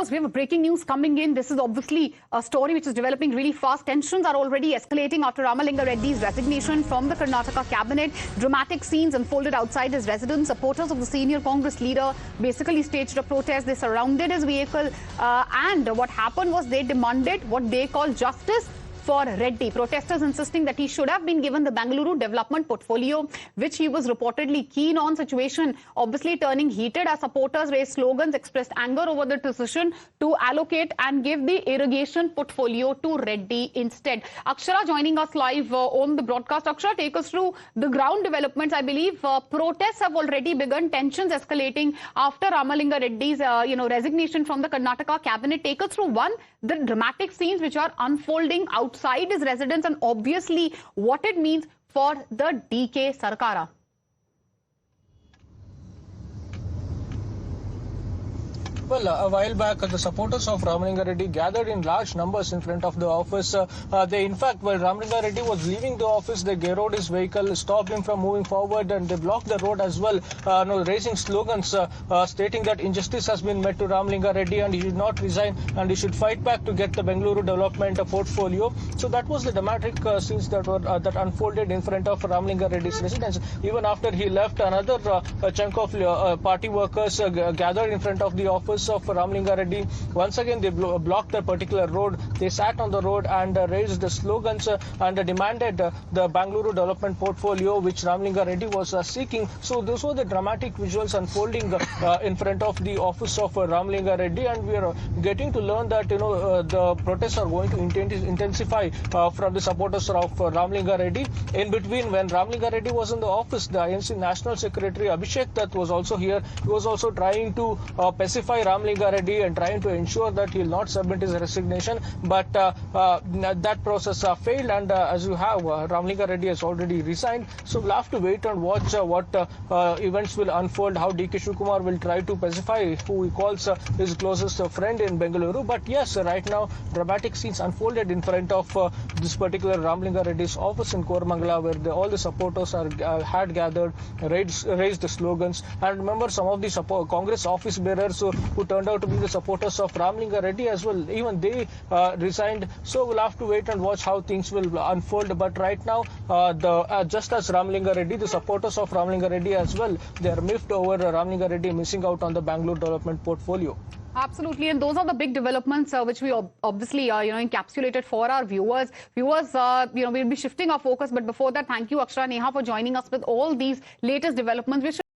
course, we have breaking news coming in. This is obviously a story which is developing really fast. Tensions are already escalating after Ramalinga Reddy's resignation from the Karnataka cabinet. Dramatic scenes unfolded outside his residence. Supporters of the senior Congress leader basically staged a protest. They surrounded his vehicle and what happened was they demanded what they call justice for Reddy. Protesters insisting that he should have been given the Bengaluru development portfolio, which he was reportedly keen on. Situation obviously turning heated as supporters raised slogans, expressed anger over the decision to allocate and give the irrigation portfolio to Reddy instead. Akshara joining us live on the broadcast. Akshara, take us through the ground developments. I believe protests have already begun, tensions escalating after Ramalinga Reddy's resignation from the Karnataka cabinet. Take us through the dramatic scenes which are unfolding outside his residence and obviously what it means for the DK Sarkara. Well, a while back, the supporters of Ramalinga Reddy gathered in large numbers in front of the office. They, in fact, while Ramalinga Reddy was leaving the office, they garrowed his vehicle, stopped him from moving forward, and they blocked the road as well, raising slogans stating that injustice has been met to Ramalinga Reddy and he should not resign and he should fight back to get the Bengaluru development portfolio. So that was the dramatic scenes that were that unfolded in front of Ramalinga Reddy's residence. Even after he left, another chunk of party workers gathered in front of the office of Ramalinga Reddy. Once again, they blocked the particular road. They sat on the road and raised the slogans and demanded the Bengaluru development portfolio, which Ramalinga Reddy was seeking. So those were the dramatic visuals unfolding in front of the office of Ramalinga Reddy, and we are getting to learn that the protests are going to intensify from the supporters of Ramalinga Reddy. In between, when Ramalinga Reddy was in the office, the INC National Secretary Abhishek Dutt was also here. He was also trying to pacify Ramalinga Reddy and trying to ensure that he will not submit his resignation, but that process failed, and as you have, Ramalinga Reddy has already resigned. So we'll have to wait and watch what events will unfold, how DK Shivakumar will try to pacify who he calls his closest friend in Bengaluru. But yes, right now dramatic scenes unfolded in front of this particular Ramalinga Reddy's office in Koramangala, where all the supporters had gathered, raised the slogans. And remember, some of the Congress office bearers who turned out to be the supporters of Ramalinga Reddy as well, even they resigned. So we'll have to wait and watch how things will unfold. But right now, just as Ramalinga Reddy, the supporters of Ramalinga Reddy as well, they are miffed over Ramalinga Reddy missing out on the Bangalore development portfolio. Absolutely, and those are the big developments which we obviously encapsulated for our viewers. We'll be shifting our focus, but before that, thank you, Akshara, Neha, for joining us with all these latest developments.